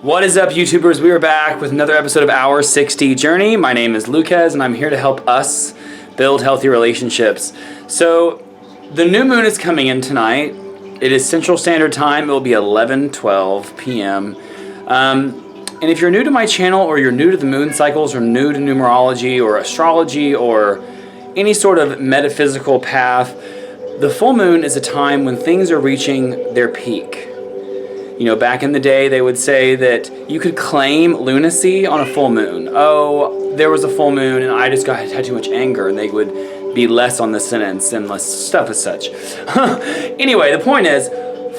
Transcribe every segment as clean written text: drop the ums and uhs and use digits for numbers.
What is up, YouTubers? We are back with another episode of Our 60 Journey. My name is Lucas, and I'm here to help us build healthy relationships. So, the new moon is coming in tonight. It is Central Standard Time. It will be 11:12 p.m. And if you're new to my channel, or you're new to the moon cycles, or new to numerology, or astrology, or any sort of metaphysical path, the full moon is a time when things are reaching their peak. You know, back in the day, they would say that you could claim lunacy on a full moon. Oh, there was a full moon and I just had too much anger, and they would be less on the sentence and less stuff as such. Anyway, the point is,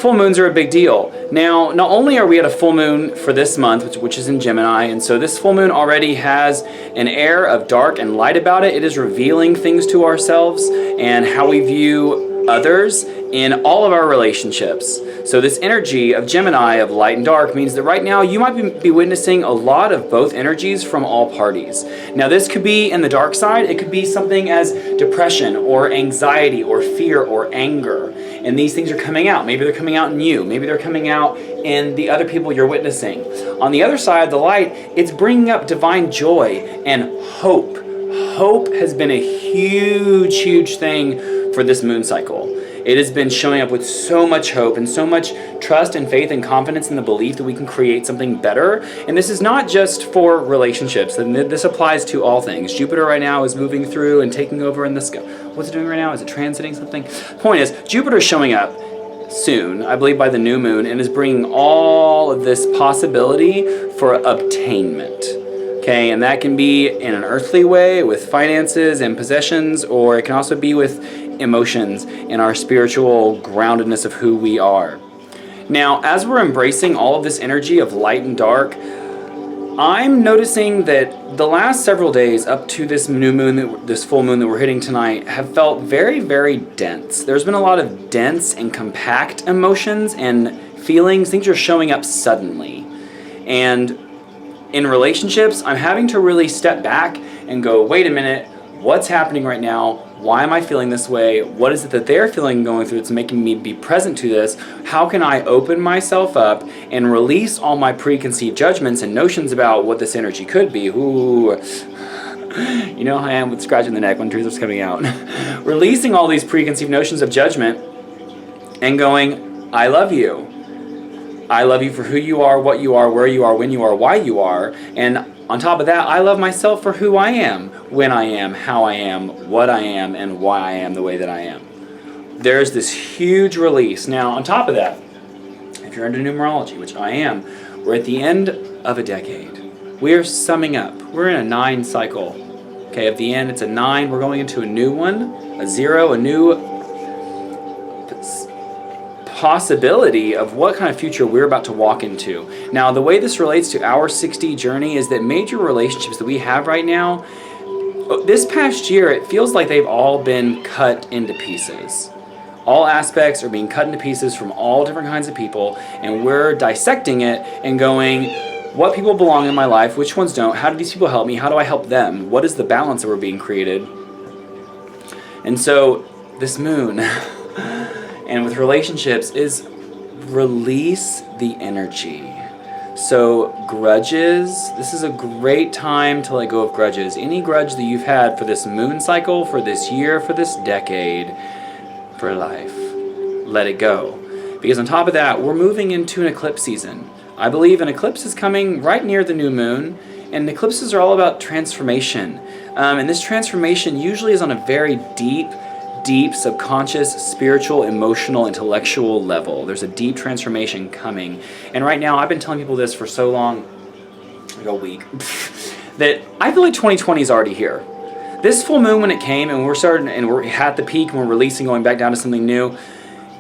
full moons are a big deal. Now, not only are we at a full moon for this month, which is in Gemini, and so this full moon already has an air of dark and light about it. It is revealing things to ourselves and how we view others in all of our relationships. So this energy of Gemini, of light and dark, means that right now you might be witnessing a lot of both energies from all parties. Now this could be in the dark side. It could be something as depression or anxiety or fear or anger. And these things are coming out. Maybe they're coming out in you. Maybe they're coming out in the other people you're witnessing. On the other side, the light, it's bringing up divine joy and hope. Hope has been a huge, huge thing for this moon cycle. It has been showing up with so much hope and so much trust and faith and confidence in the belief that we can create something better. And this is not just for relationships. This applies to all things. Jupiter right now is moving through and taking over in the sky. What's it doing right now? Is it transiting something? Point is, Jupiter is showing up soon, I believe by the new moon, and is bringing all of this possibility for obtainment. Okay, and that can be in an earthly way with finances and possessions, or it can also be with emotions and our spiritual groundedness of who we are. Now, as we're embracing all of this energy of light and dark, I'm noticing that the last several days up to this new moon, this full moon that we're hitting tonight, have felt very, very dense. There's been a lot of dense and compact emotions and feelings. Things are showing up suddenly. And in relationships, I'm having to really step back and go, wait a minute, what's happening right now? Why am I feeling this way? What is it that they're feeling and going through that's making me be present to this? How can I open myself up and release all my preconceived judgments and notions about what this energy could be? Ooh, you know how I am with scratching the neck when truth is coming out. Releasing all these preconceived notions of judgment and going, I love you. I love you for who you are, what you are, where you are, when you are, why you are. And on top of that, I love myself for who I am, when I am, how I am, what I am, and why I am the way that I am. There's this huge release. Now, on top of that, if you're into numerology, which I am, we're at the end of a decade. We are summing up. We're in a 9 cycle. Okay, at the end, it's a 9. We're going into a new one, a 0, a new possibility of what kind of future we're about to walk into. Now, the way this relates to our 60 journey is that major relationships that we have right now, this past year, it feels like they've all been cut into pieces. All aspects are being cut into pieces from all different kinds of people, and we're dissecting it and going, what people belong in my life, which ones don't, how do these people help me, how do I help them, what is the balance that we're being created? And so, this moon, and with relationships, is release the energy. So grudges, this is a great time to let go of grudges. Any grudge that you've had for this moon cycle, for this year, for this decade, for life, let it go. Because on top of that, we're moving into an eclipse season. I believe an eclipse is coming right near the new moon, and eclipses are all about transformation. And this transformation usually is on a very deep subconscious, spiritual, emotional, intellectual level. There's a deep transformation coming. And right now, I've been telling people this for so long, like a week, that I feel like 2020 is already here. This full moon, when it came and we're at the peak and we're releasing, going back down to something new,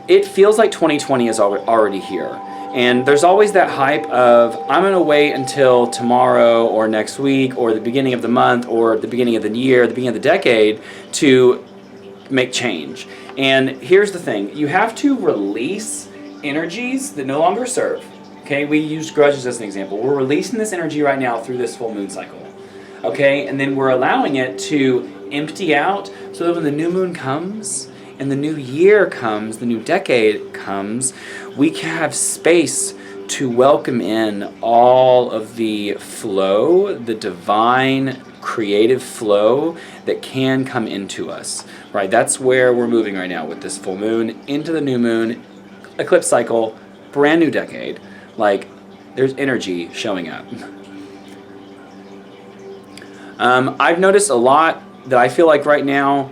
it feels like 2020 is already here. And there's always that hype of, I'm going to wait until tomorrow or next week or the beginning of the month or the beginning of the year, the beginning of the decade to make change. And here's the thing, you have to release energies that no longer serve. Okay, we used grudges as an example. We're releasing this energy right now through this full moon cycle. Okay, and then we're allowing it to empty out so that when the new moon comes and the new year comes, the new decade comes, we can have space to welcome in all of the flow, the divine creative flow that can come into us, right? That's where we're moving right now with this full moon into the new moon, eclipse cycle, brand new decade. Like, there's energy showing up. I've noticed a lot that I feel like right now,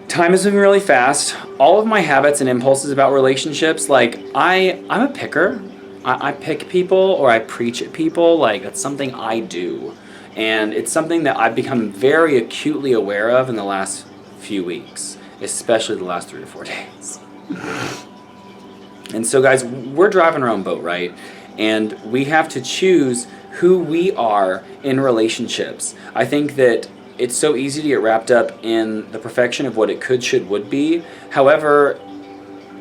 time is moving really fast. All of my habits and impulses about relationships, like I'm a picker. I pick people or I preach at people. Like, that's something I do. And it's something that I've become very acutely aware of in the last few weeks, especially the last 3 to 4 days. And so guys, we're driving our own boat, right? And we have to choose who we are in relationships. I think that it's so easy to get wrapped up in the perfection of what it could, should, would be. However,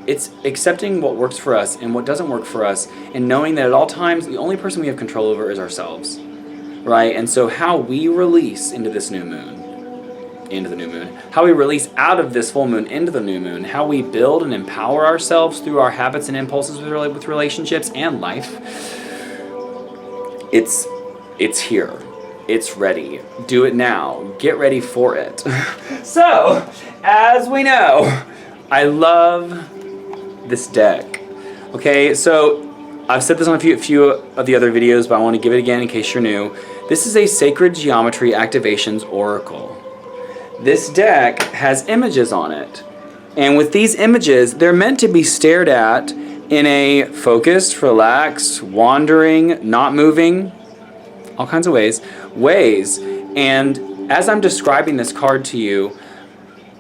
it's accepting what works for us and what doesn't work for us, and knowing that at all times, the only person we have control over is ourselves, right? And so how we release into this new moon, how we release out of this full moon into the new moon, how we build and empower ourselves through our habits and impulses with relationships and life, it's here. It's ready. Do it now. Get ready for it. So, as we know, I love this deck. Okay, so I've said this on a few of the other videos, but I want to give it again in case you're new. This is a Sacred Geometry Activations Oracle. This deck has images on it. And with these images, they're meant to be stared at in a focused, relaxed, wandering, not moving, all kinds of ways. And as I'm describing this card to you,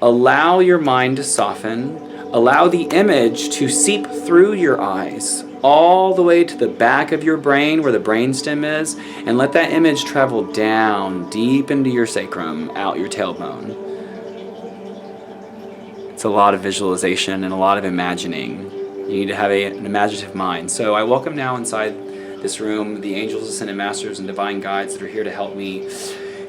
allow your mind to soften, allow the image to seep through your eyes, all the way to the back of your brain where the brainstem is, and let that image travel down deep into your sacrum, out your tailbone. It's a lot of visualization and a lot of imagining. You need to have an imaginative mind. So I welcome now inside this room the angels, ascended masters, and divine guides that are here to help me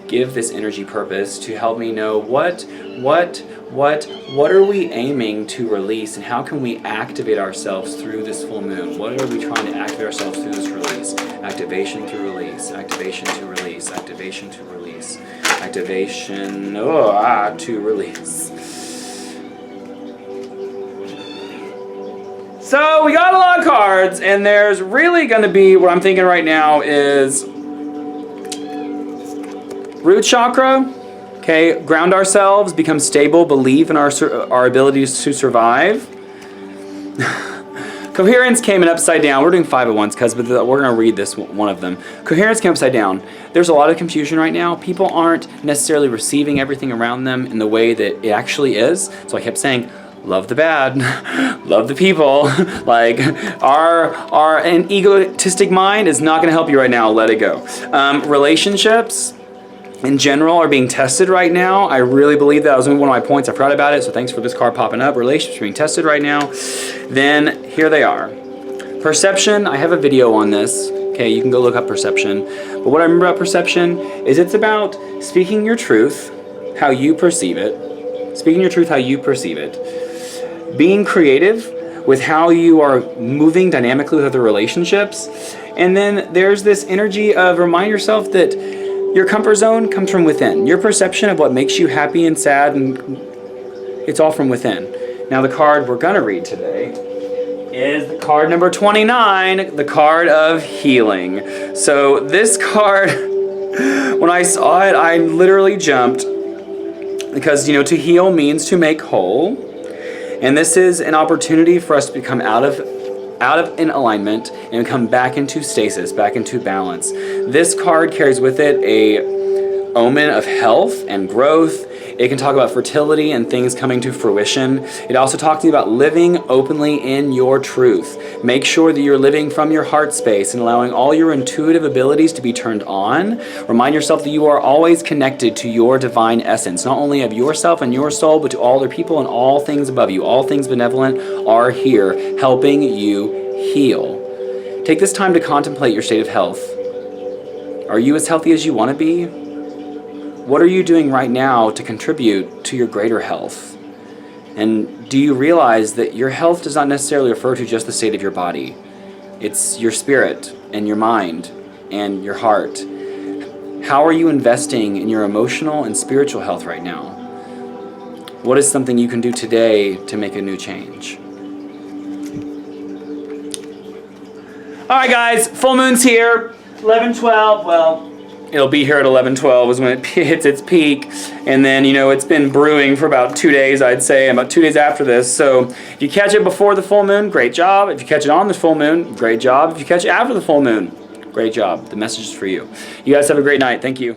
give this energy purpose, to help me know what are we aiming to release, and how can we activate ourselves through this full moon? What are we trying to activate ourselves through this release? Activation to release, activation to release, activation to release, activation to release. So we got a lot of cards, and there's really going to be, what I'm thinking right now is root chakra. Okay, ground ourselves, become stable, believe in our abilities to survive. Coherence came in upside down. We're doing 5 at once, but we're going to read this one of them. Coherence came upside down. There's a lot of confusion right now. People aren't necessarily receiving everything around them in the way that it actually is. So I kept saying, love the bad, love the people. Like, an egotistic mind is not going to help you right now. Let it go. Relationships in general are being tested right now. I really believe that was one of my points. I forgot about it, so thanks for this card popping up. Relationships are being tested right now. Then here they are. Perception, I have a video on this. Okay, you can go look up perception. But what I remember about perception is it's about speaking your truth, how you perceive it. Speaking your truth, how you perceive it. Being creative with how you are moving dynamically with other relationships. And then there's this energy of remind yourself that your comfort zone comes from within. Your perception of what makes you happy and sad, and it's all from within. Now the card we're going to read today is the card number 29, the card of healing. So this card, when I saw it, I literally jumped because, to heal means to make whole. And this is an opportunity for us to become out of in alignment and come back into stasis, back into balance. This card carries with it a omen of health and growth. It can talk about fertility and things coming to fruition. It also talks to you about living openly in your truth. Make sure that you're living from your heart space and allowing all your intuitive abilities to be turned on. Remind yourself that you are always connected to your divine essence, not only of yourself and your soul, but to all other people and all things above you. All things benevolent are here helping you heal. Take this time to contemplate your state of health. Are you as healthy as you want to be? What are you doing right now to contribute to your greater health? And do you realize that your health does not necessarily refer to just the state of your body? It's your spirit and your mind and your heart. How are you investing in your emotional and spiritual health right now? What is something you can do today to make a new change? All right, guys, full moon's here, 11:12. Well, it'll be here at 11:12 is when it hits its peak. And then, it's been brewing for about 2 days, I'd say, and about 2 days after this. So if you catch it before the full moon, great job. If you catch it on the full moon, great job. If you catch it after the full moon, great job. The message is for you. You guys have a great night. Thank you.